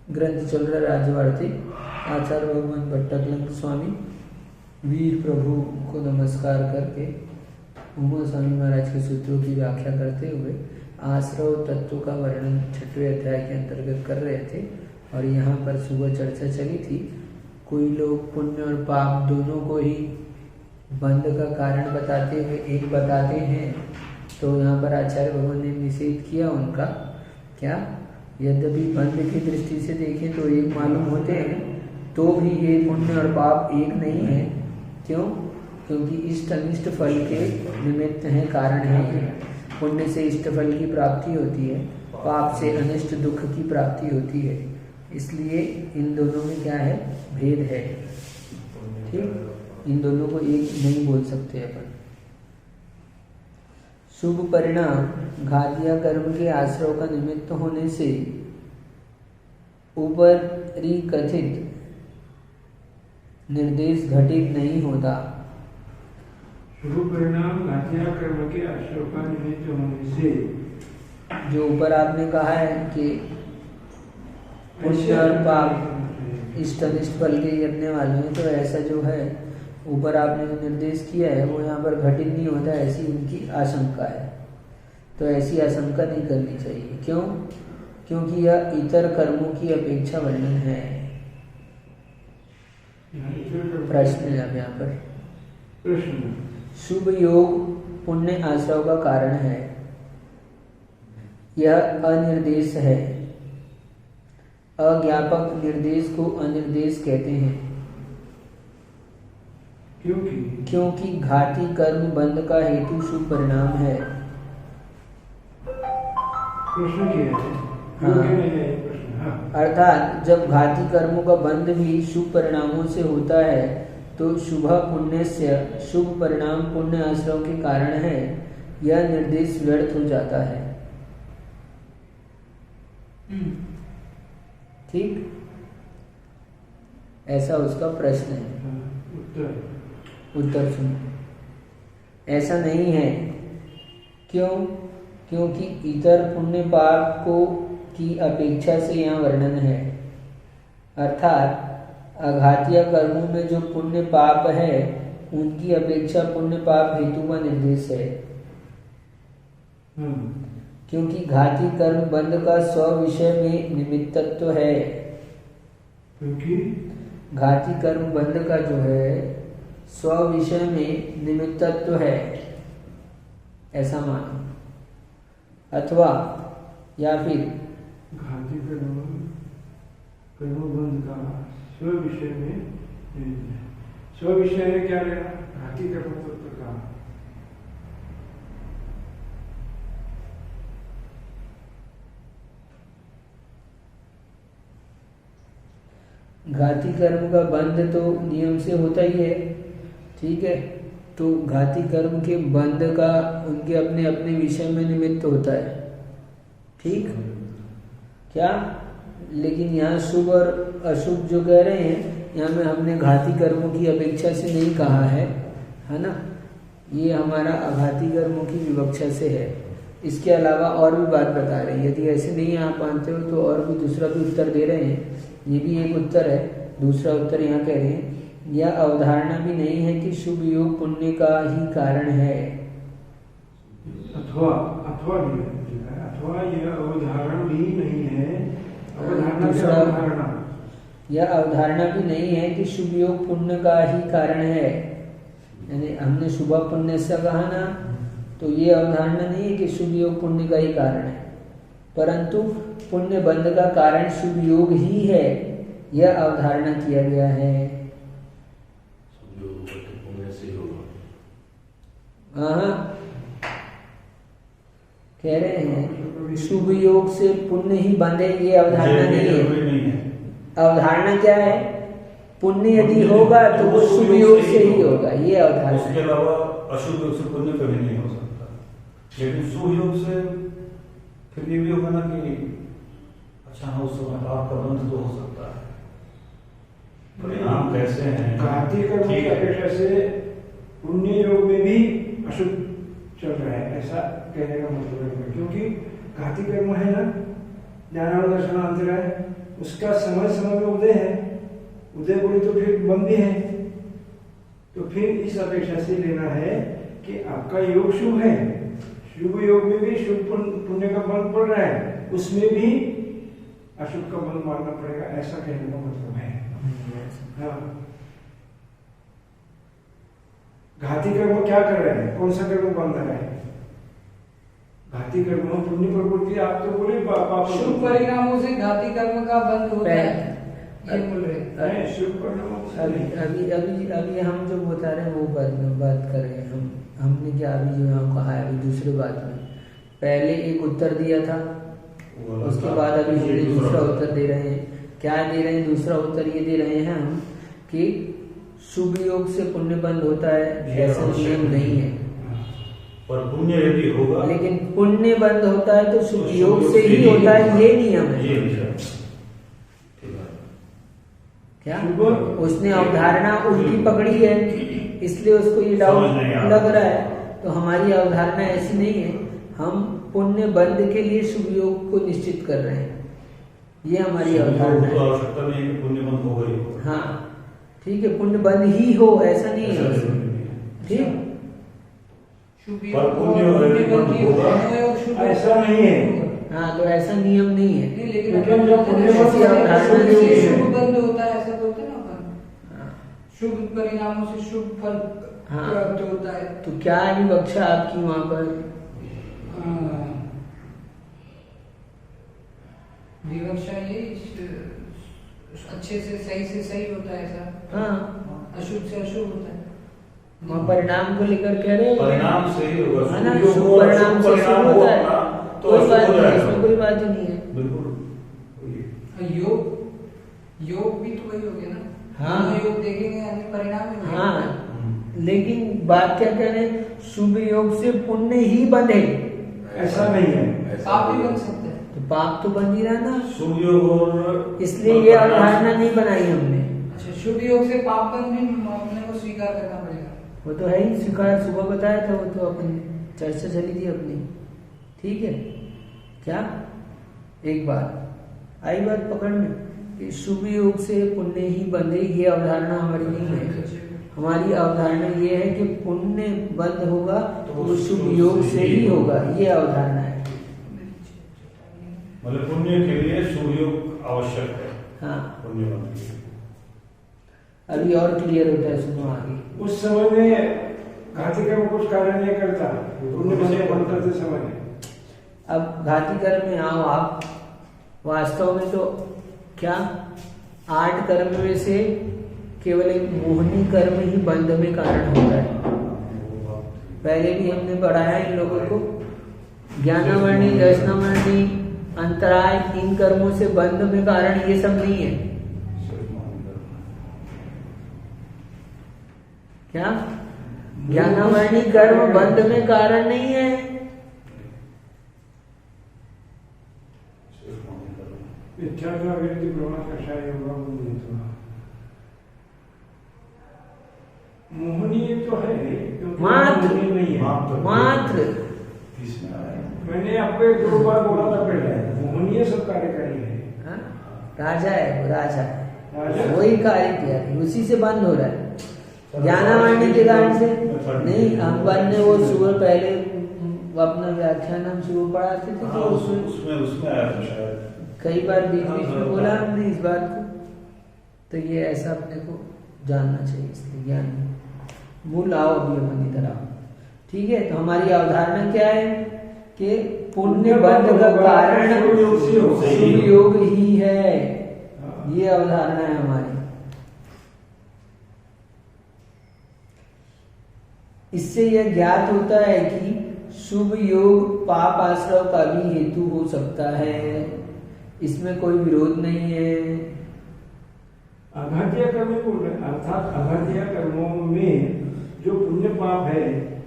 ग्रंथ चल रहा राजवार्ती। आचार्य भगवान भट्टकलंग स्वामी वीर प्रभु को नमस्कार करके उमा स्वामी महाराज के सूत्रों की व्याख्या करते हुए आश्रव तत्व का वर्णन 6वें अध्याय के अंतर्गत कर रहे थे। और यहाँ पर सुबह चर्चा चली थी, कोई लोग पुण्य और पाप दोनों को ही बंध का कारण बताते हुए एक बताते हैं, तो यहाँ पर आचार्य भगवान ने निषेध किया उनका। क्या? यद्यपि बंध की दृष्टि से देखें तो एक मालूम होते हैं, तो भी ये पुण्य और पाप एक नहीं है। क्यों? क्योंकि इष्ट अनिष्ट फल के निमित्त हैं, कारण है। पुण्य से इष्ट फल की प्राप्ति होती है, पाप से अनिष्ट दुख की प्राप्ति होती है। इसलिए इन दोनों में क्या है? भेद है। ठीक, इन दोनों को एक नहीं बोल सकते अपन। शुभ परिणाम घातिया कर्म के आश्रव का निमित्त होने से ऊपरी कथित निर्देश घटित नहीं होता। शुभ परिणाम घातिया कर्म के आश्रव का निमित्त होने से, जो ऊपर आपने कहा है कि पुण्य और पाप इष्ट अनिष्ट फल के गिरने वाले हैं, तो ऐसा जो है ऊपर आपने जो निर्देश किया है वो यहाँ पर घटित नहीं होता, ऐसी उनकी आशंका है। तो ऐसी आशंका नहीं करनी चाहिए। क्यों? क्योंकि यह इतर कर्मों की अपेक्षा वर्णन है। प्रश्न है अब यहाँ पर। प्रश्न, शुभ योग पुण्य आश्रव का कारण है, यह अनिर्देश है। अज्ञापक निर्देश को अनिर्देश कहते हैं। क्योंकि घाती कर्म बंध का हेतु शुभ परिणाम है। प्रश्न क्या है? हाँ। अर्थात जब घाती कर्मों का बंध भी शुभ परिणामों से होता है, तो शुभ पुण्य से शुभ परिणाम पुण्य आश्रव के कारण है, यह निर्देश व्यर्थ हो जाता है। ठीक, ऐसा उसका प्रश्न है। उत्तर सुनो। ऐसा नहीं है। क्यों? क्योंकि इतर पुण्य पाप को की अपेक्षा से यहाँ वर्णन है। अर्थात अघातीय कर्मों में जो पुण्य पाप है, उनकी अपेक्षा पुण्य पाप हेतु का निर्देश है। क्योंकि घाती कर्म बंध का स्व विषय में निमित्तत्व है। क्योंकि घाती कर्म बंध का जो है स्व विषय में निमित्तत्व है, ऐसा मानो। अथवा या फिर घाती कर्म बंध का स्व विषय में निमित्त है। स्व विषय में क्या लेगा? घाती कर्म तत्व का। घाती कर्म का बंध तो नियम से होता ही है, ठीक है। तो घाती कर्म के बंध का उनके अपने अपने विषय में निमित्त होता है, ठीक क्या। लेकिन यहाँ शुभ और अशुभ जो कह रहे हैं, यहाँ में हमने घाती कर्मों की अपेक्षा से नहीं कहा है ना। ये हमारा अघाती कर्मों की विवक्षा से है। इसके अलावा और भी बात बता रहे हैं। यदि ऐसे नहीं आप मानते हो तो और भी दूसरा भी उत्तर दे रहे हैं। ये भी एक उत्तर है। दूसरा उत्तर यहाँ कह रहे हैं, यह अवधारणा भी नहीं है कि शुभ योग पुण्य का ही कारण है। अथवा यह अवधारणा भी नहीं है। अवधारणा यह अवधारणा भी नहीं है कि शुभ योग पुण्य का ही कारण है। यानी हमने शुभ पुण्य से कहा ना, तो ये अवधारणा नहीं है कि शुभ योग पुण्य का ही कारण है, परंतु पुण्य बंध का कारण शुभ योग ही है, यह अवधारणा किया गया है। कह रहे हैं शुभ योग से पुण्य ही बंधे, ये अवधारणा नहीं है। अवधारणा क्या है? पुण्य यदि होगा तो वो शुभ योग से ही होगा, ये अवधारणा। उसके अलावा अशुभ योग से पुण्य कभी नहीं हो सकता। लेकिन शुभ योग से फिर ये भी होगा ना कि अच्छा हाँ, उस समय आपका बंध तो हो सकता है। परिणाम कैसे हैं? घाती कर्म की अपेक्षा से पुण्य योग में भी अशुभ चल रहा है, ऐसा कहने का मतलब है। क्योंकि घाती कर्म है ना, ज्ञानानुदर्शनांतर है, उसका समय समय में उदय है, उदय बोली तो फिर बंद भी है। तो फिर इस अपेक्षा से लेना है कि आपका योग शुभ है, शुभ योग में भी शुभ पुण्य का बल पड़ रहा है, उसमें भी अशुभ का बल मानना पड़ेगा, ऐसा कहने का मतलब है। हाँ। घाती कर्म क्या कर रहे हैं, कौन सा कर्म बंध रहा है? घाती कर्म पुण्य प्रवृत्ति, आप तो बोले पाप शुभ परिणामों से घाती कर्म का बंध होता है, ये बोल रहे हैं। शुभ परिणामों से अभी अभी अभी हम जो बता रहे हैं वो बात कर रहे हैं। हमने क्या अभी जो यहाँ कहा है, अभी दूसरे बात में पहले एक उत्तर दिया था, उसके बाद अभी हम दूसरा उत्तर दे रहे हैं। क्या दे रहे हैं? दूसरा उत्तर ये दे रहे हैं हम कि शुभ योग से पुण्य बंद होता है, ऐसा नियम नहीं है। पर पुण्य यदि होगा, लेकिन पुण्य बंद होता है तो शुभ योग से ही होता है, ये नियम है। क्या उसने अवधारणा उल्टी पकड़ी है, इसलिए उसको ये डाउट लग रहा है। तो हमारी अवधारणा ऐसी नहीं है, हम पुण्य बंद के लिए शुभ योग को निश्चित कर रहे हैं, ये हमारी अवधारणा है। आवश्यकता नहीं है कि पुण्य बंद होगा ही होगा। हाँ ठीक है, पुण्य बंद ही हो ऐसा नहीं है, ठीक। पर पुण्य ऐसा नहीं है। हाँ तो ऐसा नियम नहीं है, लेकिन जब पुण्य शुभ बंद होता है ऐसा बोलते ना अपन, शुभ परिणामों से शुभ फल प्राप्त होता है। तो क्या है विवक्षा आपकी वहाँ पर? विवक्षा ये अच्छे से सही होता है ऐसा। हाँ अशुभ से अशुभ होता है। वहाँ परिणाम को लेकर कह रहे हैं, परिणाम से ही होगा, है ना? शुभ परिणाम से शुभ होता है, तो कोई बात नहीं, है। इसमें कोई बात ही नहीं है। बिल्कुल योग भी तो वही हो गया ना। हाँ योग देखेंगे यानी परिणाम ही होगा। हाँ लेकिन बात क्या कह रहे हैं, शुभ योग से पुण्य ही बंधे, ऐसा नहीं है। पाप भी बन सकता है, तो पाप तो बन ही रहा ना, शुभ योग और इसलिए ये अवधारणा नहीं बनाई हमने। अच्छा शुभ योग से पाप बन भी अपने को स्वीकार करना पड़ेगा। वो तो है ही स्वीकार, सुबह बताया था, वो तो अपनी चर्चा चली थी अपनी, ठीक है। क्या एक बात आई बात पकड़ में कि शुभ योग से पुण्य ही बंधे, ये अवधारणा हमारी नहीं है। हमारी अवधारणा ये है कि पुण्य बंद होगा तो शुभ योग से ही होगा, ये अवधारणा है। मतलब पुण्य के लिए शुभ योग आवश्यक है। हाँ पुण्य बंद के लिए अभी और क्लियर होता है, सुनो आगे। उस समय में घाती कर्म कुछ कार्य नहीं करता, पुण्य बंद करते समय। अब घाती कर्म में आओ आप, वास्तव में तो क्या 8 कर्म में से केवल एक मोहनी कर्म ही बंध में कारण होता है। पहले भी हमने पढ़ाया इन लोगों को, ज्ञानावर्णी, दर्शनावर्णी, अंतराय, इन कर्मों से बंध में कारण ये सब नहीं है। क्या ज्ञानावर्णी कर्म बंध में कारण नहीं है। मोहनी तो है, मात्र नहीं है। मात्र मैंने आपको 2 बार बोला था पहले, मोहनीय सब कार्यकारी है। हाँ? राजा है वो, राजा है, राजा? वही कार्य किया है, उसी से बंद हो रहा है। ज्ञानावर्णी के कारण से नहीं। हम ने वो सुबह पहले अपना व्याख्यान हम सुबह पढ़ाते थे, तो उसमें आया था शायद, कई बार बीच बीच में बोला हमने इस बात को। तो ये ऐसा अपने को जानना चाहिए, इसलिए ज्ञान मूल आओ अभी अपन इधर आओ, ठीक है। तो हमारी अवधारणा क्या है कि पुण्य बंध का कारण शुभ योग ही है, ये अवधारणा है हमारी। इससे यह ज्ञात होता है कि शुभ योग पाप आश्रव का भी हेतु हो सकता है, इसमें कोई विरोध नहीं है। आघातीय कर्म बोल रहे हैं, अर्थात आघातीय कर्मों में जो पुण्य पाप है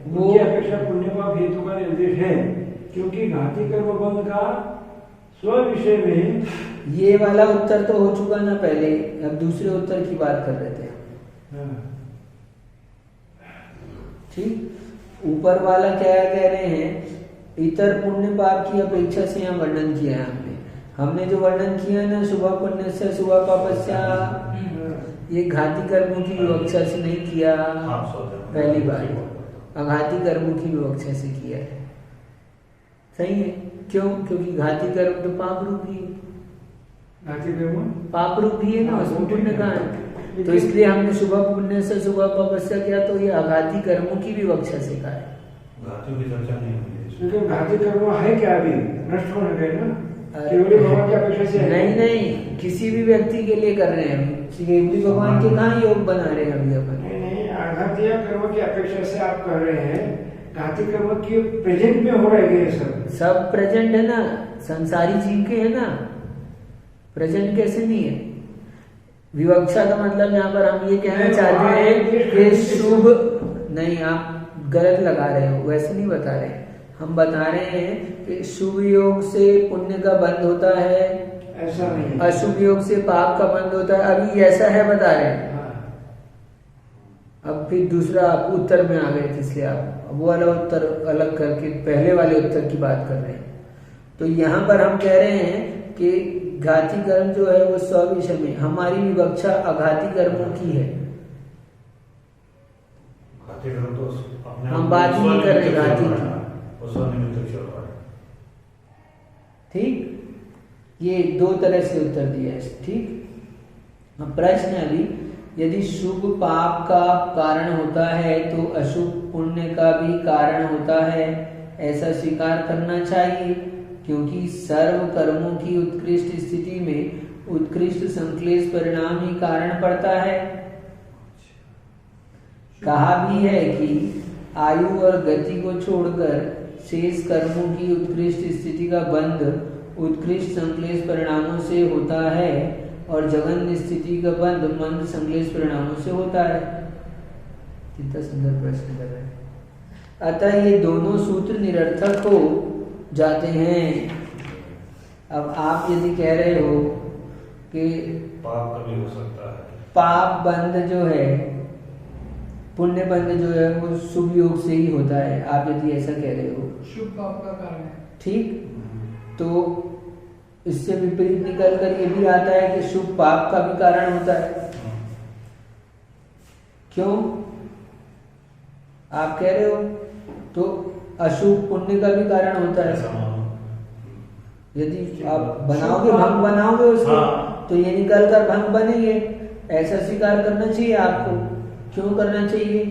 उनकी अपेक्षा पुण्य पाप हेतु का निर्देश है, क्योंकि घाती कर्म बंध का स्व विषय में। ये वाला उत्तर तो हो चुका ना पहले, अब दूसरे उत्तर की बात कर रहे थे। ठीक, ऊपर वाला क्या कह रहे हैं, इतर पुण्य पाप की अपेक्षा से यहाँ वर्णन किया है हमने। हमने जो वर्णन किया ना, शुभ पुण्य से शुभ पापस्या, ये घाती कर्मों की विवक्षा से नहीं किया, पहली बात अघाती कर्मों की विवक्षा से किया है। सही है, क्यों? क्योंकि घाती कर्म तो पाप रूप ही है, घाती कर्म पाप रूप ही है ना, उसमें पुण्य कहाँ है? तो इसलिए हमने शुभ पुण्य से शुभ पापस्या किया, तो ये अघाती कर्मों की विवक्षा से कहा है। घातियों की चर्चा नहीं होगी। तो घाती कर्म है क्या अभी नष्ट होने गए ना, केवल भगवान की अपेक्षा से है। नहीं, किसी भी व्यक्ति के लिए कर रहे हैं हम, केवली भगवान के कहाँ योग बना रहे हैं अभी अपन। नहीं, आघातीय कर्म की अपेक्षा से आप कर रहे हैं, घाती कर्म की प्रेजेंट में हो रहे हैं, सब प्रेजेंट है ना, संसारी जीव के है ना, प्रेजेंट कैसे नहीं है? विवक्षा का मतलब यहाँ पर हम ये कहना चाहते हैं कि शुभ नहीं, आप गलत लगा रहे हो, वैसे नहीं बता रहे हैं। हम बता रहे हैं कि शुभ योग से पुण्य का बंध होता है, ऐसा नहीं, अशुभ योग से पाप का बंध होता है। अभी ऐसा है बता रहे हैं। अब फिर दूसरा आप उत्तर में आ गए थे, इसलिए आप वो वाला उत्तर अलग करके पहले वाले उत्तर की बात कर रहे हैं। तो यहाँ पर हम कह रहे हैं कि घाती कर्म जो है वो स्व-विषय में, हमारी विवक्षा अघाती कर्मों की है। घाती कर्म तो अपने हम बात ही नहीं कर रहे घाती की, ठीक? ये दो तरह से उत्तर दिया है, ठीक? अब प्रश्न है अभी, यदि शुभ पाप का कारण होता है तो अशुभ पुण्य का भी कारण होता है, ऐसा स्वीकार करना चाहिए, क्योंकि सर्व कर्मों की उत्कृष्ट स्थिति में उत्कृष्ट संश्लेष परिणाम ही कारण पड़ता है। कहा भी है कि आयु और गति को छोड़कर शेष कर्मों की उत्कृष्ट स्थिति का बंध उत्कृष्ट संश्लेष परिणामों से होता है और जघन्य स्थिति का बंध मंद संश्लेष परिणामों से होता है। कितना सुंदर प्रश्न कर रहे हैं। अतः ये दोनों सूत्र निरर्थक हो जाते हैं। अब आप यदि कह रहे हो कि पाप कभी हो सकता है, पाप बंध जो है, पुण्य बंध जो है वो शुभ योग से ही होता है, आप यदि ऐसा कह रहे हो, शुभ पाप का कारण है, ठीक? तो इससे विपरीत निकल कर ये भी आता है कि शुभ पाप का भी कारण होता है। क्यों आप कह रहे हो? तो अशुभ पुण्य का भी कारण होता है। यदि आप बनाओगे, भंग बनाओगे उसको, तो ये निकल कर भंग बनेंगे, ऐसा स्वीकार करना चाहिए आपको। क्यों करना चाहिए?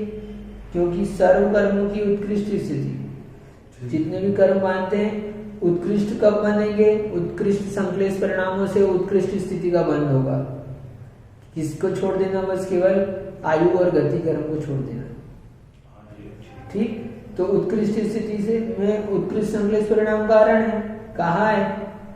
क्योंकि सर्व कर्मों की उत्कृष्ट स्थिति, जितने भी कर्म मानते हैं उत्कृष्ट कब बनेंगे? उत्कृष्ट संश्लेष परिणामों से उत्कृष्ट स्थिति का बंध होगा। किसको छोड़ देना? बस केवल आयु और गति कर्म को छोड़ देना, ठीक? तो उत्कृष्ट स्थिति से में उत्कृष्ट संश्लेष परिणाम कारण है। कहाँ है?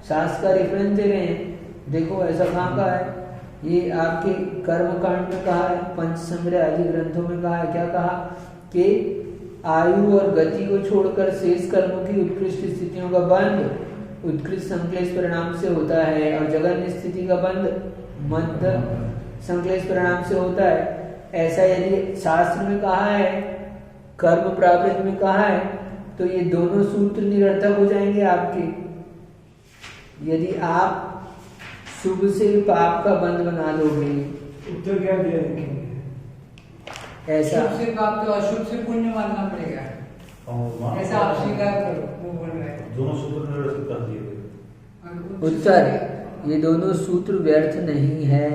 शास्त्र का रेफरेंस दे रहे हैं, देखो ऐसा कहाँ का है? ये आपके कर्म कांड में कहा है, पंचसंग्रह आदि ग्रंथों में कहा है। क्या कहा? कि आयु और गति को छोड़कर शेष कर्मों की उत्कृष्ट स्थितियों का बंध उत्कृष्ट संश्लेष परिणाम से होता है और जघन्य स्थिति का बंध मध्य संश्लेष परिणाम से होता है। ऐसा यदि शास्त्र में कहा है, कर्म प्रावृत्त में कहा है, तो ये दोनों सूत्र निरर्थक हो जाएंगे आपके। यदि आप शुभ से पाप का बंध बना दोगे, उत्तर क्या दिया है? ऐसा शुभ से पाप तो अशुभ से पुण्य मानना पड़ेगा, ऐसा आप स्वीकार करो, वो बोल रहे हैं। दोनों सूत्र निरर्थक कर दिए गए। उत्तर, ये दोनों सूत्र व्यर्थ नहीं है।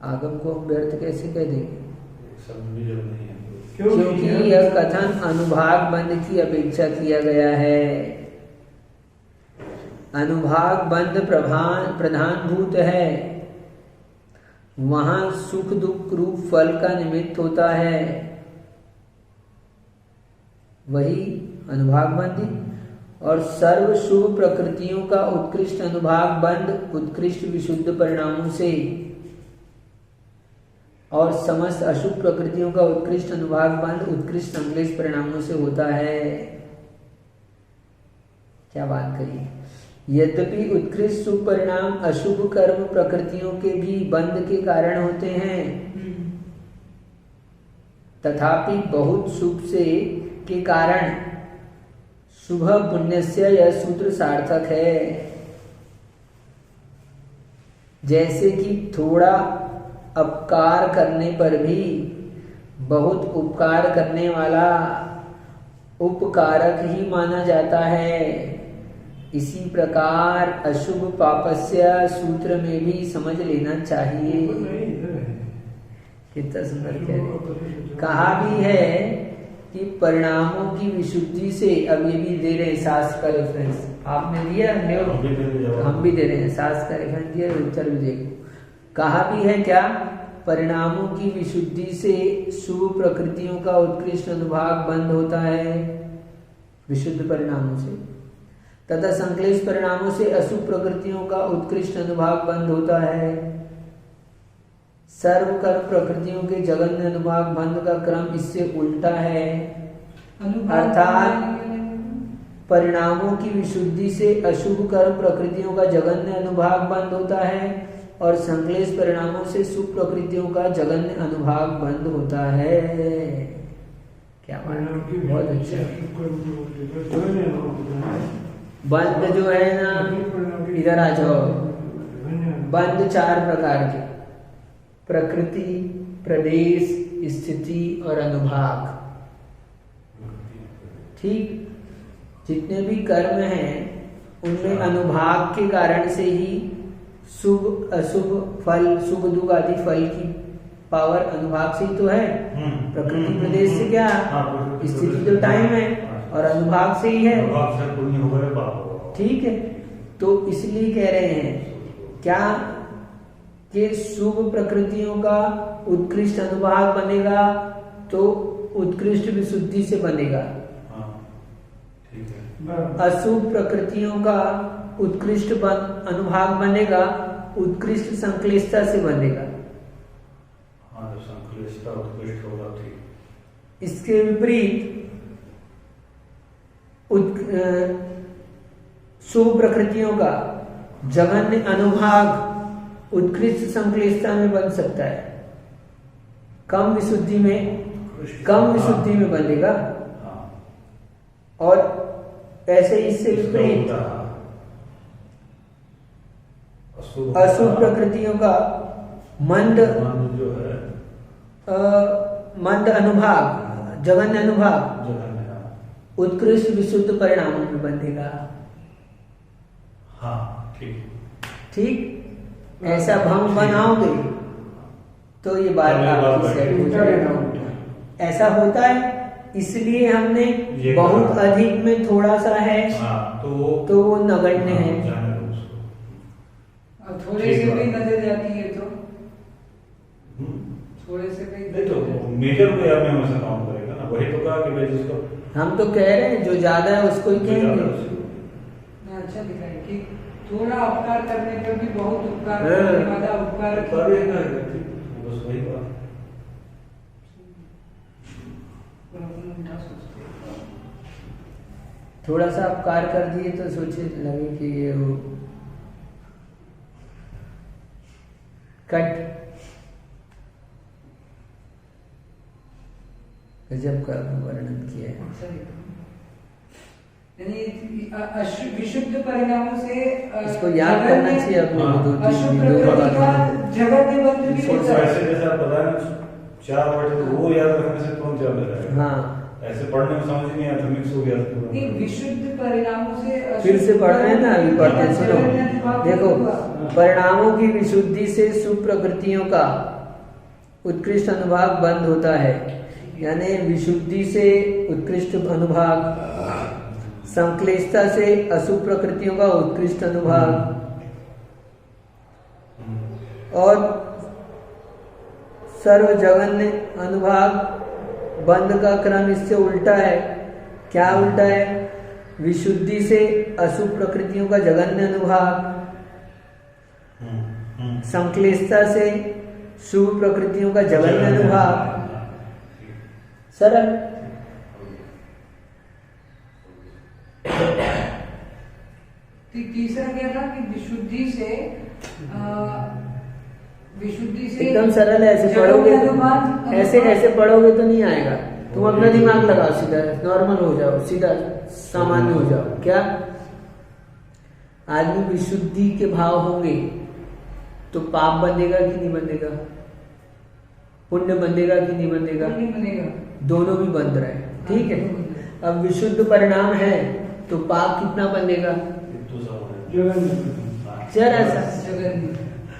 आगम को हम व्यर्थ कैसे कह देंगे? नहीं है, क्योंकि यह कथन अनुभाग बंध की अपेक्षा किया गया है। अनुभाग बंध प्रधानभूत है, वहां सुख दुख रूप फल का निमित्त होता है, वही अनुभाग बंधी। और सर्व शुभ प्रकृतियों का उत्कृष्ट अनुभाग बंध उत्कृष्ट विशुद्ध परिणामों से और समस्त अशुभ प्रकृतियों का उत्कृष्ट अनुभाग बंध उत्कृष्ट संश्लेष परिणामों से होता है। क्या बात कही? यद्यपि उत्कृष्ट शुभ परिणाम अशुभ कर्म प्रकृतियों के भी बंध के कारण होते हैं, तथापि बहुत शुभ से के कारण शुभ पुण्यस्य यह सूत्र सार्थक है। जैसे कि थोड़ा अपकार करने पर भी बहुत उपकार करने वाला उपकारक ही माना जाता है, इसी प्रकार अशुभ पापस्य सूत्र में भी समझ लेना चाहिए। कितना सुंदर कह रहे। कहा भी है कि परिणामों की विशुद्धि से, अब ये भी दे रहे हैं शास्त्र का रेफरेंस, आपने दिया हम भी दे रहे हैं, शास्त्र का रेफरेंस दिया, उत्तर भी देखो। कहा भी है क्या, परिणामों की विशुद्धि से शुभ प्रकृतियों का उत्कृष्ट अनुभाग बंद होता है, विशुद्ध परिणामों से, तथा संक्लेश परिणामों से अशुभ प्रकृतियों का उत्कृष्ट अनुभाग बंद होता है। सर्व कर्म प्रकृतियों के जघन्य अनुभाग बंद का क्रम इससे उल्टा है, अर्थात परिणामों की विशुद्धि से अशुभ कर्म प्रकृतियों का जघन्य अनुभाग बंद होता है और संक्लेश परिणामों से शुभ प्रकृतियों का जघन्य अनुभाग बंद होता है। क्या बात, बहुत अच्छा। बंद जो है ना, इधर आ जाओ, बंद 4 प्रकार के, प्रकृति, प्रदेश, स्थिति और अनुभाग। ठीक, जितने भी कर्म हैं उनमें अनुभाग के कारण से ही शुभ अशुभ फल, सुख दुख आदि फल की पावर अनुभाग से ही तो है। प्रकृति प्रदेश से क्या, स्थिति तो टाइम है और अनुभाग से ही है। ठीक है, तो इसलिए कह रहे हैं क्या कि शुभ प्रकृतियों का उत्कृष्ट अनुभाग बनेगा तो उत्कृष्ट विशुद्धि से बनेगा, अशुभ प्रकृतियों का उत्कृष्ट अनुभाग बनेगा उत्कृष्ट संक्लिष्टता से बनेगा। संक्लिष्टता उत्कृष्ट होगा, ठीक। इसके विपरीत शुभ प्रकृतियों का जघन्य अनुभाग उत्कृष्ट संक्लिष्टता में बन सकता है, कम विशुद्धि में बनेगा। और ऐसे इससे विपरीत अशुभ प्रकृतियों का मंद अनुभाग, जघन्य अनुभाग उत्कृष्ट विशुद्ध परिणामों में बंधेगा। हाँ, ठीक। ऐसा भंग बनाओगे तो ये बात आपकी सेट हो जाएगी। ऐसा होता है, इसलिए हमने बहुत अधिक में थोड़ा सा है तो वो नगण्य है, थोड़े से भी नजर जाती है तो थोड़े से भी नहीं, तो मेजर को यार में हमेशा काउंट करेगा ना, वही तो कहा कि भाई जिसको हम तो कह रहे हैं जो ज्यादा है उसको ही कहेंगे। अच्छा दिखाई कि थोड़ा उपकार करने पर भी बहुत उपकार करने वाला उपकार बस वही बात। थोड़ा सा उपकार कर दिए तो सोचे लगे कि ये वो कट गजब का वर्णन किया है। यानी विशुद्ध परिणामों से इसको याद करना चाहिए अपने को, अशुभ प्रकृति का जगन्य बंध भी होता है। ऐसे जैसे आप बता रहे हैं 4 वर्ड, तो वो याद रखने से तुरंत याद आ जाएगा। हाँ, ऐसे पढ़ने में समझ नहीं आता, मिक्स हो गया नहीं, विशुद्ध परिणामों से फिर से पढ़ रहे हैं ना, अभी पढ़ते हैं, सुनो। देखो, परिणामों की विशुद्धि से शुभ प्रकृतियों का उत्कृष्ट अनुभाग बंद होता है, यानी विशुद्धि से उत्कृष्ट अनुभाग, संक्लिष्टता से अशुभ प्रकृतियों का उत्कृष्ट अनुभाग, और सर्वजघन्य अनुभाग बंद का क्रम इससे उल्टा है। क्या उल्टा है? विशुद्धि से अशुभ प्रकृतियों का जघन्य अनुभाग, संक्लिष्टता से शुभ प्रकृतियों का जघन्य अनुभाग। सरल। तीसरा क्या था कि विशुद्धि से एकदम सरल है, ऐसे पढ़ोगे, ऐसे पढ़ोगे तो नहीं आएगा। तुम अपना दिमाग लगाओ, सीधा नॉर्मल हो जाओ, सीधा सामान्य हो जाओ। क्या आदमी विशुद्धि के भाव होंगे तो पाप बंधेगा कि नहीं बंधेगा, पुण्य बंधेगा कि नहीं बंधेगा, नहीं बनेगा, दोनों भी बंध रहे हैं, ठीक है। अब विशुद्ध परिणाम है तो पाप कितना बंधेगा, जरा सा। जगन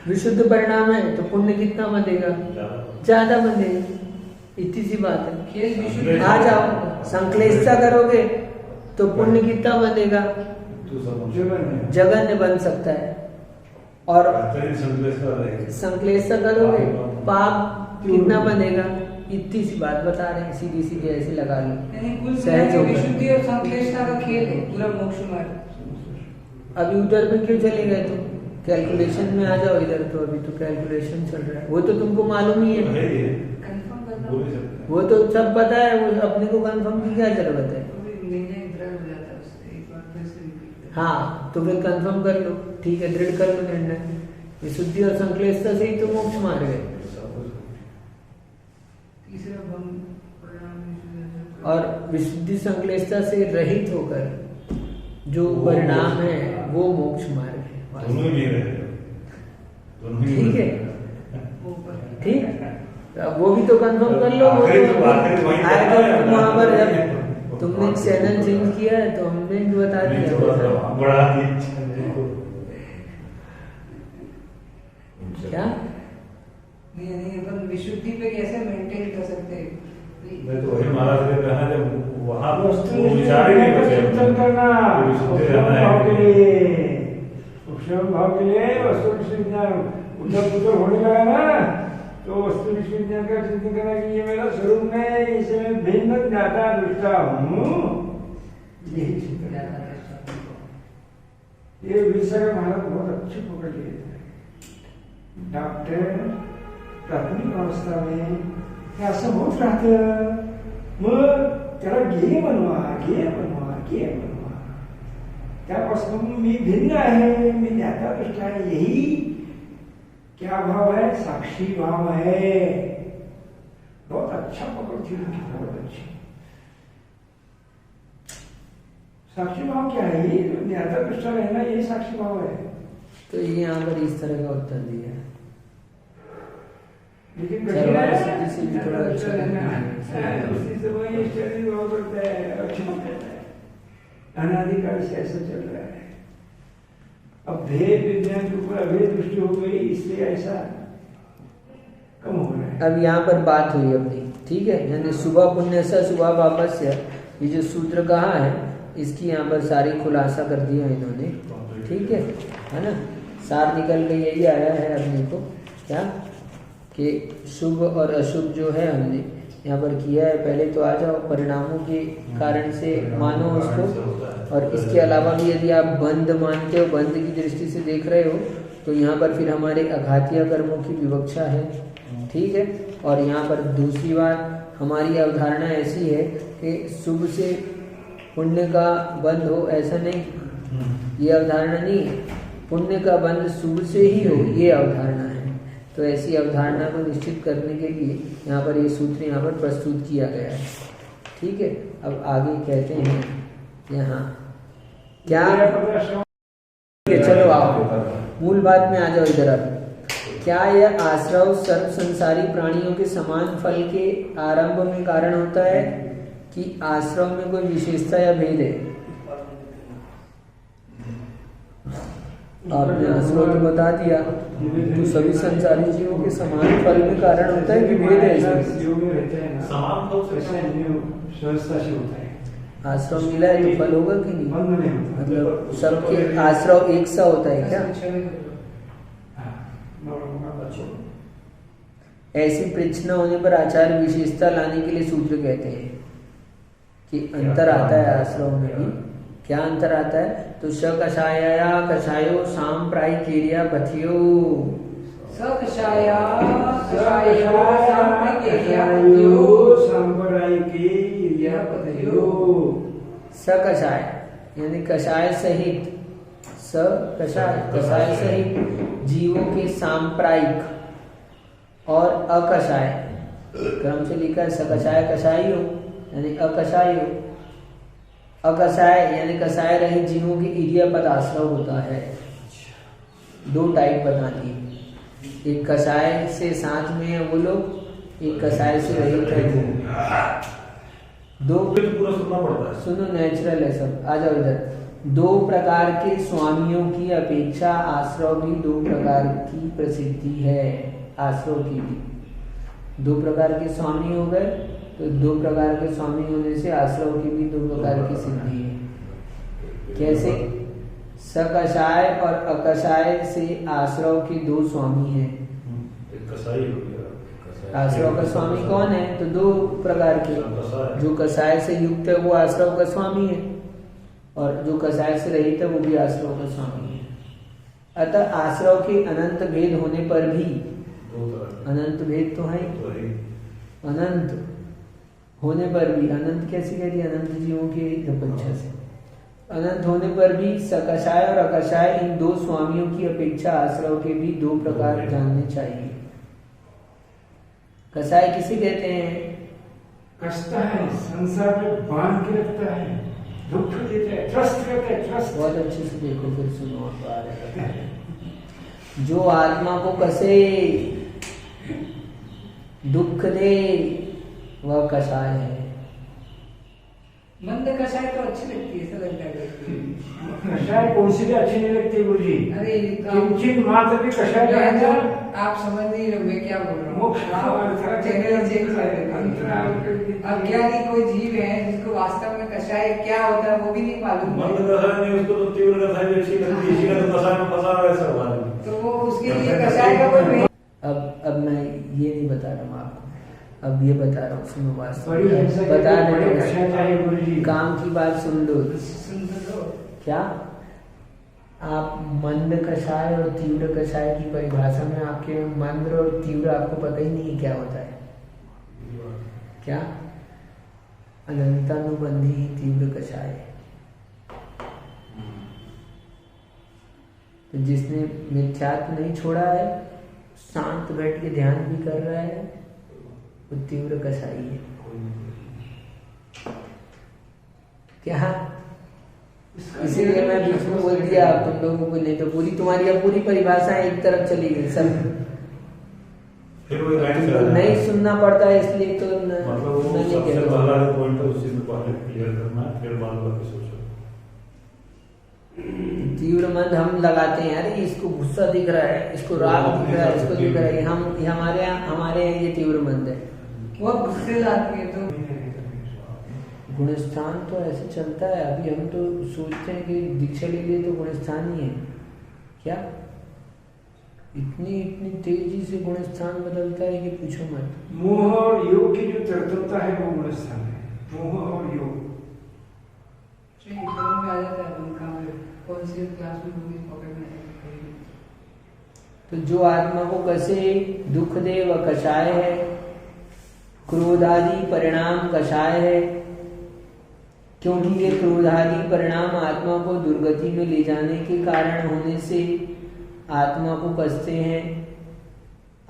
विशुद्ध परिणाम है तो पुण्य कितना बंधेगा, ज्यादा बंधेगा, इतनी सी बात है। खेल विशुद्ध आ जाओ, संक्लेशता करोगे तो पुण्य कितना बंधेगा, जगन्य बन सकता है। और संक्लेशता करोगे पाप कितना बनेगा, इतनी सी बात बता रहे हैं, सीधी सीधी ऐसे लगा लो, यानी कुल सहज मिला के होकर। विशुद्धि और संश्लेषता का खेल है पूरा मोक्ष मार्ग। अभी उधर पे क्यों चले गए तुम, कैलकुलेशन में आ जाओ इधर, तो अभी तो कैलकुलेशन चल रहा है, वो तो तुमको मालूम ही है, कंफर्म करना वो तो सब पता है, वो अपने को कंफर्म की क्या जरूरत है। निर्णय दृढ़ हो जाता है उससे, एक बार फिर से repeat करना। हाँ तो फिर कंफर्म कर लो, ठीक है, दृढ़ कर लो निर्णय, विशुद्धि और संक्लेशता से ही तो मोक्ष मार्ग है। तीसरा भंग परिणाम और विशुद्धि संक्लेशता से रहित होकर जो परिणाम है वो मोक्ष मार्ग है, ठीक है, ठीक। अब वो भी तो कंफर्म कर लो, वो तो आएगा वहां पर, जब तुमने चैनल चेंज किया है तो हमने भी बता दिया क्या। नहीं अपन विशुद्धि पे कैसे मेंटेन कर सकते हैं? मैं तो वही महाराज ने कहा जब वहां वस्तु वो विचार ही नहीं बचे, चिंतन करना विशुद्धि उपशम रहना भाव के है। लिए, उपशम भाव के लिए वस्तु विज्ञान उधर पुधर होने लगा ना, तो वस्तु विज्ञान का चिंतन करना कि ये मेरा स्वरूप है, इसे मैं भिन्न ज्ञाता दृष्टा हूँ, यही चिंतन करना। ये विषय महाराज बहुत अच्छे पकड़ लिए थे। डॉक्टर प्राथमिक अवस्था में हे असं होत राहतं, मग त्याला गेय बनवा, गेय बनवा, गेय बनवा, त्यापासून मी भिन्न आहे, मी ज्ञाता दृष्ट आहे, यही क्या भाव है, साक्षी भाव है। बहुत अच्छा पकड़ थी उनकी, बहुत अच्छी। साक्षी भाव क्या है, ये जो ज्ञाता दृष्टा रहना, यही साक्षी भाव है। तो ये यहाँ पर इस तरह का उत्तर दिया है, लेकिन चरवार सिद्धि से भी थोड़ा अच्छा रहना है। उसी से वही शरीर भाव करता है, अक्षम रहता है, अनादिकाल से ऐसा चल रहा है। अब भेद विज्ञान के ऊपर अभेद दृष्टि हो गई, इसलिए ऐसा कम हो रहा है। अब यहाँ पर बात हुई अपनी, ठीक है, यानी सुबह पुण्य से सुबह वापस से, ये जो सूत्र कहा है इसकी यहाँ पर सारी खुलासा कर दिया इन्होंने, ठीक है ना। सार निकल के यही आया है अपने को, क्या कि शुभ और अशुभ जो है हमने यहाँ पर किया है। पहले तो आ जाओ परिणामों के कारण से मानो उसको, और इसके अलावा भी यदि आप बंध मानते हो, बंध की दृष्टि से देख रहे हो, तो यहाँ पर फिर हमारे अघातीय कर्मों की विवक्षा है, ठीक है। और यहाँ पर दूसरी बात हमारी अवधारणा ऐसी है कि शुभ से पुण्य का बंध हो, ऐसा नहीं, ये अवधारणा नहीं है, पुण्य का बंध शुभ से ही हो, ये अवधारणा है। तो ऐसी अवधारणा को निश्चित करने के लिए यहाँ पर ये सूत्र यहाँ पर प्रस्तुत किया गया है, ठीक है। अब आगे कहते हैं यहाँ क्या, चलो आओ मूल बात में आ जाओ इधर। अब क्या यह आश्रव सर्व संसारी प्राणियों के समान फल के आरंभ में कारण होता है कि आश्रव में कोई विशेषता या भेद है? आपने आश्रव तो बता दिया, तो सभी संसारी जीवों के समान फल में कारण होता है कि भेद है? समान फल से सहजता से होता है। आश्रव मिला है तो फल होगा कि नहीं? बंध नहीं होता, मतलब सबके आश्रव एक सा होता है क्या? ऐसी पृच्छ न होने पर आचार्य विशेषता लाने के लिए सूत्र कहते हैं कि अंतर आता है आश्रव में भी। क्या अंतर आता है? तो स कषाया कषायो सांप्रायिकेर्या पथियो, सकषाया स कषाय यानी कषाय सहित, स कषाय कषाय सहित जीवों के सांप्रायिक और अकषाय क्रम से लिखा है। सकषाय कषायो यानी अकषाय योग। अकषाय यानी कषाय रहित जीवों के इडियापद आश्रव होता है। दो टाइप बता दी, एक कषाय से साथ में है वो लोग, एक कषाय से रहित है वो। दो पूरा सुनना पड़ता है। सुनो, नेचुरल है सब, आ जाओ इधर। दो प्रकार के स्वामियों की अपेक्षा आश्रव भी दो प्रकार की प्रसिद्धि है। आश्रव की भी दो प्रकार के स्वामी हो गए, तो दो प्रकार के स्वामी होने से आश्रव की भी दो प्रकार की सिद्धि है। कैसे? सकषाय और अकषाय से आश्रव के दो स्वामी हैं। एक कसाई हो गया। आश्रव का स्वामी कौन है? तो दो प्रकार के, जो कषाय से युक्त है वो आश्रव का स्वामी है, और जो कषाय से रहित है वो भी आश्रव का स्वामी है। अतः आश्रव के अनंत भेद होने पर भी, अनंत भेद तो है, अनंत होने पर भी, अनंत कैसे कह दिया? अनंत जीवों के अपेक्षा से, अनंत होने पर भी सकषाय और अकषाय इन दो स्वामियों की अपेक्षा आश्रव के भी दो प्रकार जानने चाहिए। कषाय किसे कहते हैं? कसता है, संसार में बांध के रखता है, दुख देता है, त्रस्त करता है, त्रस्त। बहुत अच्छे से देखो, फिर सुनो आप आ रहे हैं। जो आत्मा को कसे, दुख दे, वह कषाय है। मंद कषाय तो अच्छी लगती है, ऐसा लगता है। कषाय कौन सी भी अच्छी नहीं लगती गुरु जी। अरे किंचित मात्र भी कषाय का है, आप समझ नहीं रहे मैं क्या बोल रहा हूँ। मोक्ष चैनल चेंज कर देते हैं। अब क्या नहीं, कोई जीव है जिसको वास्तव में कषाय क्या होता है वो भी नहीं मालूम, मंद कषाय नहीं, उसको तो तीव्र कषाय भी अच्छी लगती है, इसी का तो कषाय में फंसा हुआ है सब आदमी। तो वो उसके लिए कषाय का कोई अब मैं ये नहीं बता रहा हूँ आपको, अब ये बता रहा हूँ, सुनो बात, बता रहे काम की बात सुन लो। क्या आप मंद कषाय और तीव्र कषाय की परिभाषा में आपके मंद और तीव्र आपको पता ही नहीं क्या होता है? क्या? अनंतानुबंधी तीव्र कषाय। तो जिसने मिथ्यात्व नहीं छोड़ा है, शांत बैठ के ध्यान भी कर रहा है, वो तीव्र कषाई है। क्या? इसीलिए मैं बीच में बोल दिया आप तुम लोगों को, नहीं तो पूरी तुम्हारी अब पूरी परिभाषा एक तरफ चली गई सब। फिर वो लाइन से नहीं सुनना पड़ता है इसलिए तो मतलब वो सबसे पहला पॉइंट है, उसी में पहले क्लियर करना है, फिर बाद बाकी सोचो। तीव्र मंद हम लगाते हैं, अरे इसको गुस्सा दिख रहा है, इसको राग दिख रहा है, इसको दिख रहा है, हम हमारे यहाँ ये तीव्र मंद है। वो गुस्से लाती है। तो गुणस्थान तो ऐसे चलता है, अभी हम तो सोचते हैं कि दीक्षा ले लिए तो गुणस्थान ही है क्या? इतनी तेजी से गुणस्थान बदलता है कि पूछो मत। मोह और योग की जो तरतमता है वो गुणस्थान है, मोह और योग। में आ जाता है उनका, कौन सी क्लास में मूवी पकड़ना है। तो जो आत्मा को कसे, दुख दे, वह कषाय है। क्रोधादि परिणाम कषाय है, क्योंकि ये क्रोधादि परिणाम आत्मा को दुर्गति में ले जाने के कारण होने से आत्मा को कसते हैं,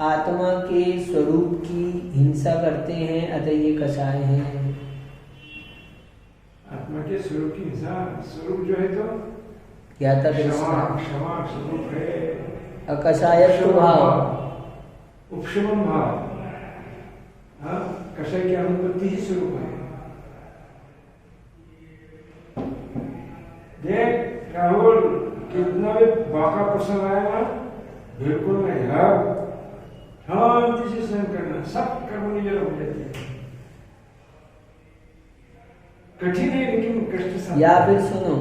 आत्मा के स्वरूप की हिंसा करते हैं, अतः ये कषाय हैं। आत्मा के स्वरूप की हिंसा, स्वरूप जो है तो क्या था? क्षमा स्वरूप है, अकषायत्व भाव, उपशमन भाव। हाँ, कषाय की अनुपत्ति ही स्वरूप है। देख राहुल, कितना भी बाका प्रश्न आया ना, बिल्कुल नहीं। अब शांति से सहन करना, सब कर्म निजर हो जाती है। कठिन है लेकिन कष्ट। या फिर सुनो,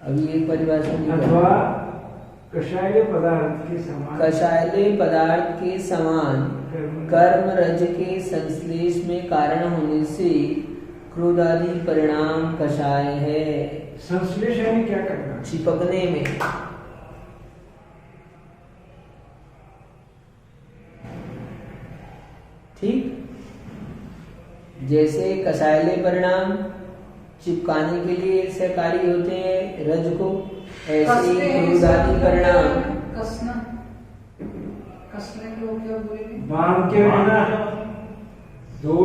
अभी एक परिभाषा नहीं अथवा कषायले पदार्थ के समान, कषायले पदार्थ के समान कर्म रज के संश्लेष में कारण होने से क्रोधादि परिणाम कषाय है। संश्लेष यानी क्या करना? चिपकने में। ठीक, जैसे कषायले परिणाम चिपकाने के लिए सहकारी होते हैं रज को, ऐसे ही क्रोधादि परिणाम कसने को क्या बोलेंगे? बांध के रहना, दो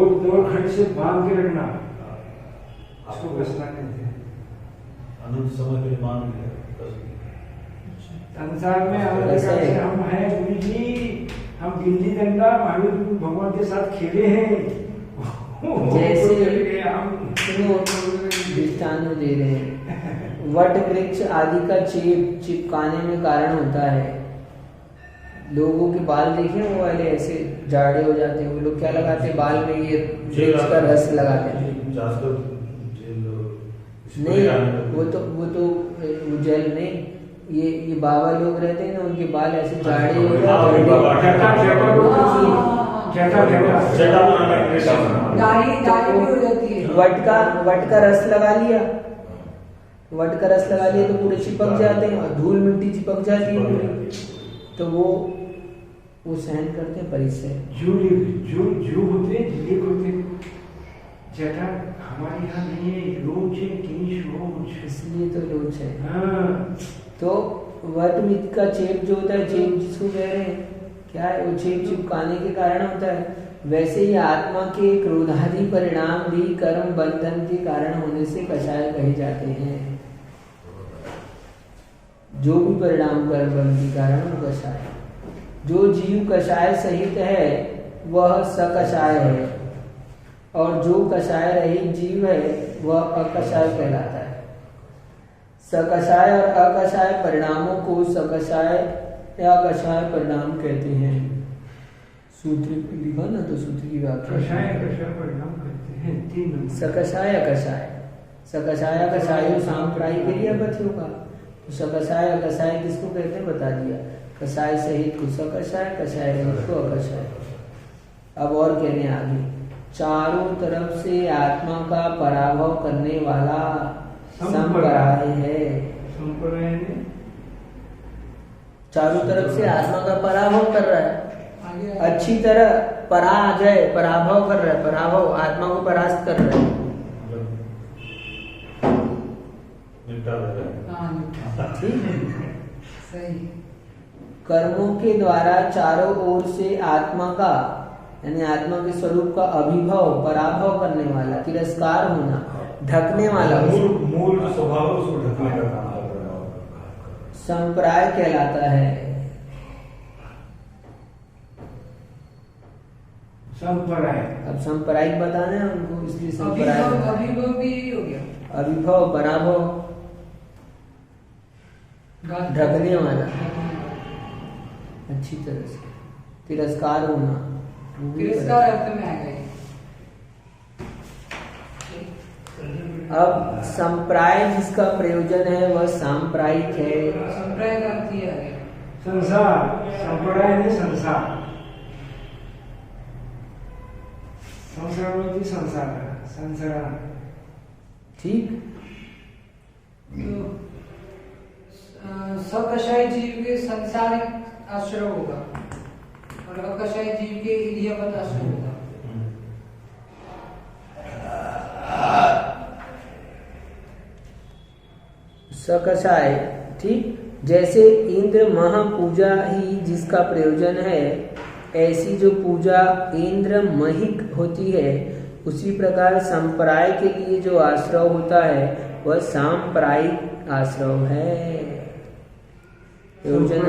खड़ी से बांध के रखना, उसको कसना कहते हैं। अनंत समय के लिए मान लिया संसार में अलग प्रकार से हम हैं गुरु जी, हम गिल्ली डंडा महावीर भगवान के साथ खेले हैं। जैसे हम दृष्टांत दे रहे हैं, वट वृक्ष आदि का चिपकाने में कारण होता है। लोगों के बाल देखे वो वाले ऐसे जाड़े हो जाते हैं, वो लोग क्या लगाते हैं बाल में, ये वृक्ष का रस लगाते हैं। नहीं, वो तो जेल नहीं, ये बाबा लोग रहते हैं ना, उनके बाल ऐसे जाड़े हो जाते हैं। वट का रस लगा लिया, वट का रस लगा लिया तो पूरे चिपक जाते हैं, और धूल मिट्टी चिपक जाती है पूरी, तो वो सहन करते हैं परिचय। जो होते जटा हमारे यहाँ नहीं है, लोच है, इसलिए तो लोच है। हाँ। तो वट वृक्ष का चेप जो होता है, चेप जिसको कह रहे हैं, क्या है वो चेप चिपकाने के कारण होता है। वैसे ही आत्मा के क्रोधादि परिणाम भी कर्म बंधन के कारण होने से कषाय कहे जाते हैं। जो भी परिणाम कर्म बंधन के कारण वो कषाय। जो जीव कषाय सहित है वह सकषाय है, और जो कषाय रहित जीव है वह अकषाय कहलाता है। सकषाय और अकषाय परिणामों को सकषाय या कषाय परिणाम कहते हैं। सूत्र लिखा ना, तो सूत्र की व्याख्या परिणाम कहते हैं। 3 नंबर सकषाय अकषाय, सकषाय अकषाय सांप्रायिक पथियों का। तो सकषाय अकषाय किसको कहते हैं बता दिया, कषाय सहित को सकषाय, कषाय रहित को अकषाय। अब और कहने आगे, चारों तरफ से आत्मा का पराभव करने वाला संपराय है। चारों तरफ से आत्मा का पराभव कर रहा है, अच्छी तरह पराजय पराभव कर रहा है, पराभव आत्मा को परास्त कर रहा है। ठीक है, सही। कर्मों के द्वारा चारों ओर से आत्मा का यानी आत्मा के स्वरूप का अभिभव पराभव करने वाला, तिरस्कार होना, ढकने वाला, मूल स्वभाव उसको ढकने का काम कर रहा है, संप्राय कहलाता है। संप्राय। अब संप्रायिक बताना है उनको, इसलिए संप्राय। अभिभव भी हो गया, अभिभव पराभव, ढकने वाला, अच्छी तरह से तिरस्कार होना, तिरस्कार अर्थ में आएगा। अब संप्राय जिसका प्रयोजन है वह सांप्रायिक है। संप्राय का अर्थ यह है संसार, संप्राय नहीं संसार। संसार में संसार संसार। ठीक। सकषाय जीव के संसारिक आश्रय होगा और अकषाय जीव के इलियापद आश्रय होगा। सकषाय, ठीक। जैसे इंद्र महापूजा ही जिसका प्रयोजन है, ऐसी जो पूजा इंद्र महिक होती है, उसी प्रकार संप्राय के लिए जो आश्रय होता है वह सांप्रायिक आश्रय है। प्रयोजन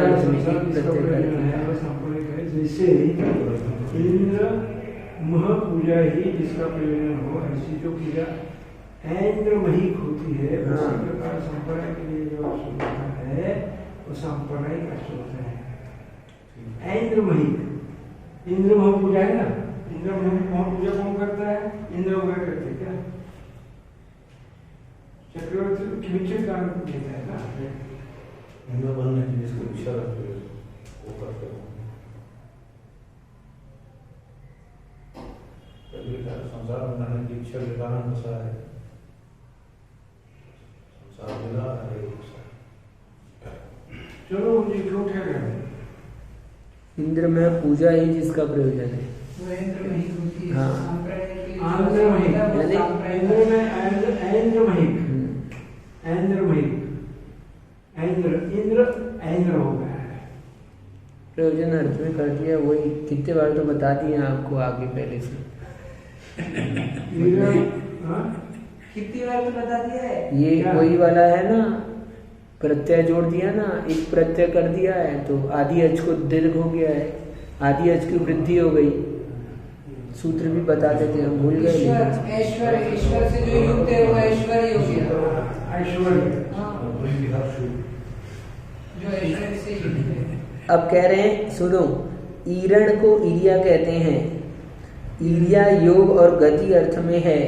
जैसे इंद्र महापूजा ही जिसका प्रयोजन हो, ऐसी जो पूजा इंद्र महिक होती है, उसी प्रकार संप्राय के लिए जो आश्रय है वो सांप्रायिक आश्रय है। इंद्र महिक, इंद्र महापूजा है ना, इंद्र महापूजा कौन करता है? इंद्र वगैरह करते हैं क्या? चक्रवर्ती किमिचर काम देता है ना, इंद्र बनने की जिसको इच्छा रखते हैं वो करते हैं। संसार में रहने की इच्छा के कारण फंसा है, संसार मिला है। चलो मुझे क्यों ठहरा? इंद्र में पूजा ही जिसका प्रयोजन है, वो इंद्र महिक होती है। हाँ। संप्राय के लिए इंद्र महिक, इंद्र में इंद्र महिक, इंद्र महिक, इंद्र हो गया है। प्रयोजन अर्थ में कर दिया, वही कितने बार तो बता दिए आपको आगे पहले से। हाँ? कितनी बार तो बता दिया है। ये क्या? वही वाला है ना, प्रत्यय जोड़ दिया ना, एक प्रत्यय कर दिया है तो आदि अच को दीर्घ हो गया है, आदि अच की वृद्धि हो गई। सूत्र भी बता देते हम भूल गए। ईश्वर ऐश्वर्य, ईश्वर से जो युक्त है वो ऐश्वर्य हो गया। ऐश्वर्य। हाँ, जो ऐश्वर्य से युक्त है। अब कह रहे हैं सुनो, ईरण को ईरिया कहते हैं। ईरिया योग और गति अर्थ में है।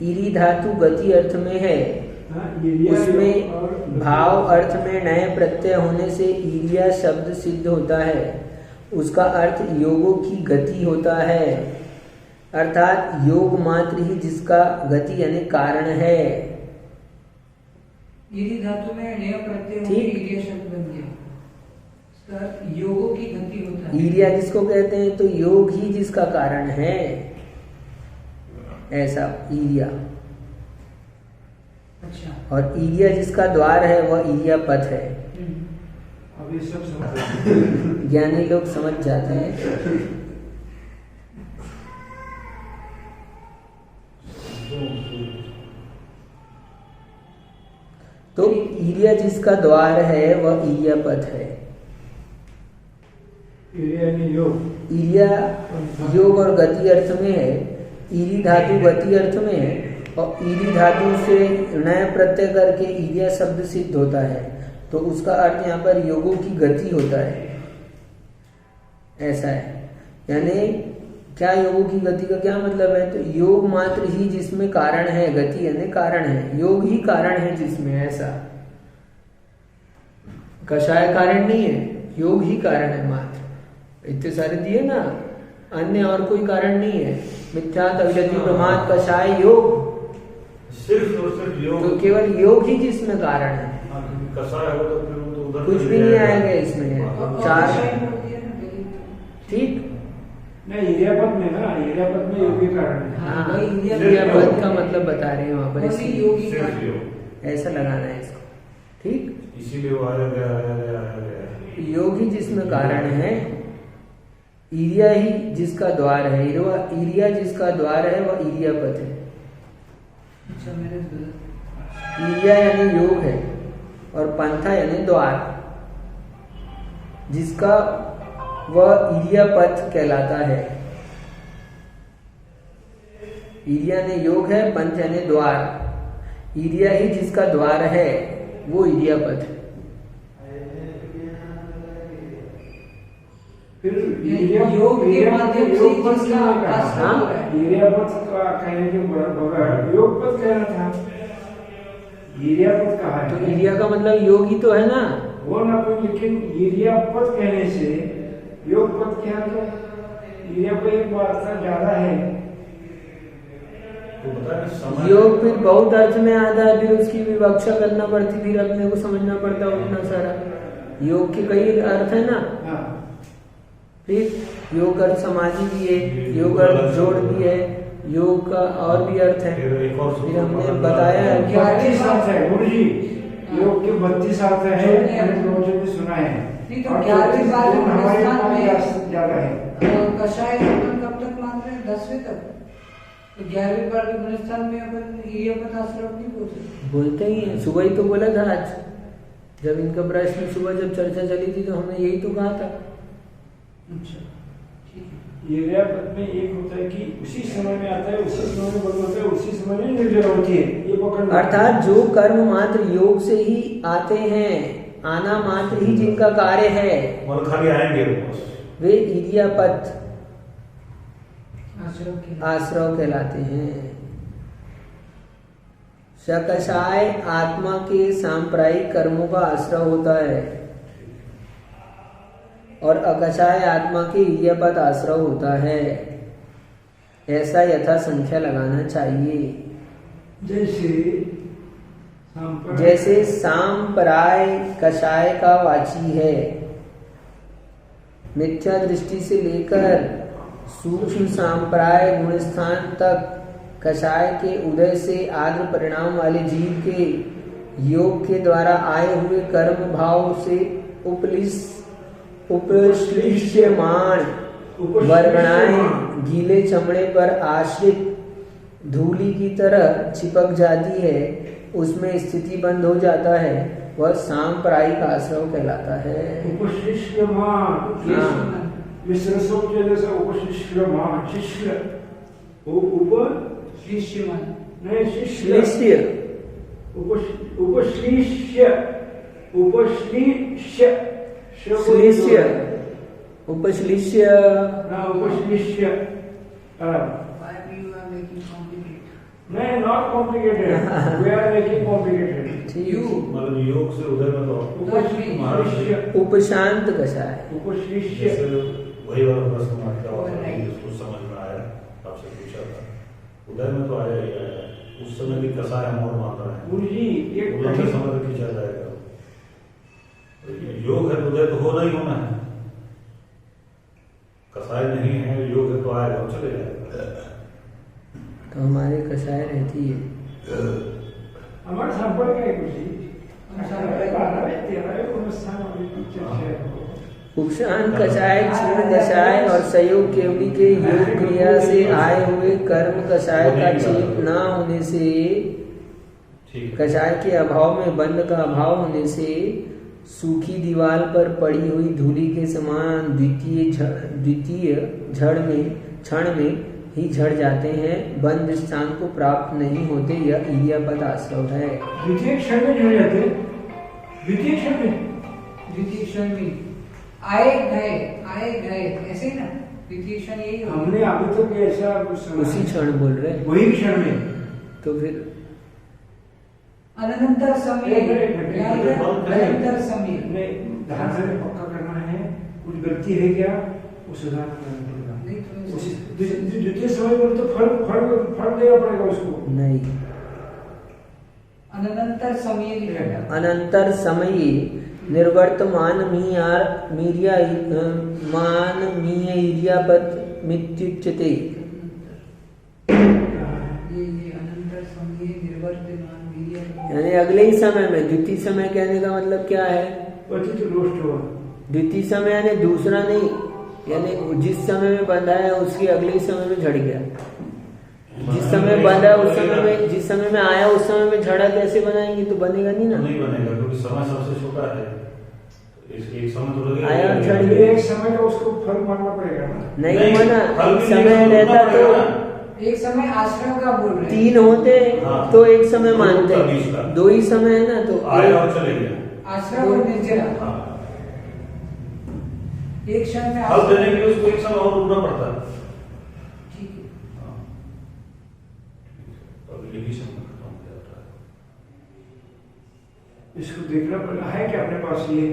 ईरी धातु गति अर्थ में है। हाँ, ईरिया उसमें और भाव अर्थ में नए प्रत्यय होने से ईरिया शब्द सिद्ध होता है। उसका अर्थ योगों की गति होता है, अर्थात योग मात्र ही जिसका गति यानी कारण है। ईरी धातु में नया प्रत्यय होकर ठीक। ईरिया शब्द बन गया। इसका अर्थ योगों की गति होता है। ईरिया जिसको कहते हैं तो योग ही जिसका कारण है, ऐसा ईरिया। अच्छा। और ईरिया जिसका द्वार है वह ईरिया पथ है। अब ये सब समझ ज्ञानी लोग समझ जाते हैं। तो ईरिया जिसका द्वार है वह ईरिया पथ है। ईरिया यानी योग। ईरिया योग और गति अर्थ में है। ईरी धातु गति अर्थ में है और ईरी धातु से नया प्रत्यय करके ईरिया शब्द सिद्ध होता है, तो उसका अर्थ यहाँ पर योगों की गति होता है। ऐसा है, यानी क्या योगों की गति का क्या मतलब है? तो योग मात्र ही जिसमें कारण है, गति यानी कारण है, योग ही कारण है जिसमें। ऐसा कषाय कारण नहीं है, योग ही कारण है मात्र। इतने सारे दिए ना, अन्य और कोई कारण नहीं है। मिथ्यात अविद्यति प्रमाद कषाय योग, सिर्फ और सिर्फ योग। तो केवल योग ही जिसमें कारण है, कसाय हो तो फिर वो तो उधर कुछ भी नहीं आएगा इसमें। चार ठीक। नहीं, ईरिया पद में ना, ईरिया पद में योग के कारण है। हाँ, वही ईरिया ईरिया पद का मतलब बता रहे हैं वहां पर, वही इसलिए योगी सिर्फ का। योग, ऐसा लगाना है इसको। ठीक, इसीलिए वो आया गया। योग ही जिसमें कारण है, ईरिया ही जिसका द्वार है। ईरिया जिसका द्वार है वह ईरिया पथ है। अच्छा, मेरे गलत। ईरिया यानी योग है और पंथा यानी द्वार, जिसका वह ईरिया पथ कहलाता है। ईरिया ने योग है, पंथ यानी द्वार। ईरिया ही जिसका द्वार है वो ईरिया पथ है। फिर योग के माध्यम से योग पद जिसका किसने कहा? आश्रय हो रहा है। ईरिया पद का कहने के बगैर योग पद कहना था। ईरिया पद कहा तो है, ईरिया का मतलब योग ही तो है ना। वो ना कोई, लेकिन ईरिया पद कहने से योग पद क्या? तो ईरिया को एक वार्ता ज्यादा है। तो बता कि समय योग फिर बहुत अर्थ में आता है, फिर उसकी विवक्षा करना पड़ती, फिर अपने को समझना पड़ता है उतना सारा। योग के कई अर्थ है ना। हाँ, फिर योग अर्थ समाधि भी है, योग अर्थ जोड़ भी है, योग का और भी अर्थ है। फिर एक और फिर हमने बताया है कि 32 अर्थ है गुरु जी। योग के 32 अर्थ है, मैंने रोज भी सुना है। नहीं तो और 11वीं बार में हमारे हिंदुस्तान में पास ज्यादा है। कषाय अपन कब तक मान रहे हैं? 10वीं तक। तो 11वीं बार में हिंदुस्तान में अपन ईरिया पद आश्रम नहीं बोलते। बोलते ही हैं। सुबह ही तो बोला था आज, जब इनका प्रश्न सुबह जब चर्चा चली थी तो हमने यही तो कहा था। अच्छा, ठीक है। ईरिया पद में एक होता है कि उसी समय में आता है, उसी समय में बंद होता है, उसी समय में निर्जर होती है। ये पकड़ना। अर्थात जो कर्म मात्र योग से ही आते हैं, आना मात्र ही जिनका कार्य है, और खाली आएंगे वो बस। वे ईरिया पथ आश्रम के आश्रव कहलाते हैं। सकषाय आत्मा के सांप्रायिक कर्मों का आश्रय होता है और अकषाय आत्मा के ईरियापद आश्रय होता है। ऐसा यथा संख्या लगाना चाहिए। जैसे सांप्राय कषाय का वाची है, मिथ्या दृष्टि से लेकर सूक्ष्म सांप्राय गुणस्थान तक कषाय के उदय से आद्र परिणाम वाले जीव के योग के द्वारा आए हुए कर्म भाव से उपश्लिष्यमान वरगणाएं गीले चमड़े पर आश्रित धूली की तरह चिपक जाती है, उसमें स्थिति बंद हो जाता है, वह सांप्रदायिक आश्रव कहलाता है। मिश्र शब्द जैसे उपशिष्यमान, शिष्य शिष्यमान नहीं शिष्य उपश्लिष्य श्लिष्य उपश्लिष्य ना उपश्लिष्य Why you are making complicated? नहीं not complicated we are making complicated ठीक। मतलब योग से उधर में तो उपश्लिष्य उपशांत कषाय उपश्लिष्य जैसे वही वाला प्रश्न मारता हुआ जिसको समझ में आया आपसे पूछा था, उधर में तो आया ही आया, उस समय भी कसाय हम और मान रहे हैं, गुरु जी एक लंबे समय तक खींचा जाएगा। योग है तो उदय तो होना ही होना है, कसाय नहीं है, योग है तो आएगा और चले जाएगा। तो हमारे कषाय रहती है। हमारे संपर्क है गुरु जी उपशांत कषाय, क्षीण कषाय और संयोग केवली के योग क्रिया से आए हुए कर्म कषाय का छेद न होने से, कषाय के अभाव में बंध का अभाव होने से सूखी दीवार पर पड़ी हुई धूली के समान द्वितीय क्षण में ही झड़ जाते हैं, बंद स्थान को प्राप्त नहीं होते। यह इरियापद आश्रव है। द्वितीय क्षण में झड़ जाते, द्वितीय क्षण में आए गए ऐसे ना, द्वितीय क्षण यही होता है। हमने अभी तक ऐसा उसी क्षण बोल रहे हैं, वही क्षण में तो फिर अनंतर समय अनंतर समय ध्यान से पक्का करना है, कुछ गलती है क्या वो सुधार करना पड़ेगा। द्वितीय समय पर तो फल देना पड़ेगा उसको। नहीं, अनंतर समय लिखेगा। अनंतर समय निर्वर्तमान इरियापद मित्युच्यते। ये अनंतर समय निर्वर्तमान यानी अगले ही समय में। द्वितीय समय कहने का मतलब क्या है? द्वितीय समय यानी दूसरा नहीं, यानी जिस समय में बंधा है उसके अगले ही समय में झड़ गया। जिस समय बंधा है उस समय में, जिस समय में आया उस समय में झड़ा, कैसे बनाएंगे? तो बनेगा नहीं ना, नहीं बनेगा क्योंकि समय सबसे छोटा है। एक समय तो लगेगा, आया और झड़ गया। एक समय का उसको फल मानना पड़ेगा ना। नहीं माना, एक समय रहता तो एक समय आश्रम का बोल रहे हैं। 3 होते हाँ। तो एक समय मानते, 2 ही समय है ना, तो आया और चले गया। आश्रम और निर्जरा हाँ। एक क्षण में फल देने के लिए उसको एक समय और रुकना पड़ता है। ठीक है। हाँ। अब यही समय खत्म हो जाता है। इसको देखना पड़ेगा है कि अपने पास ये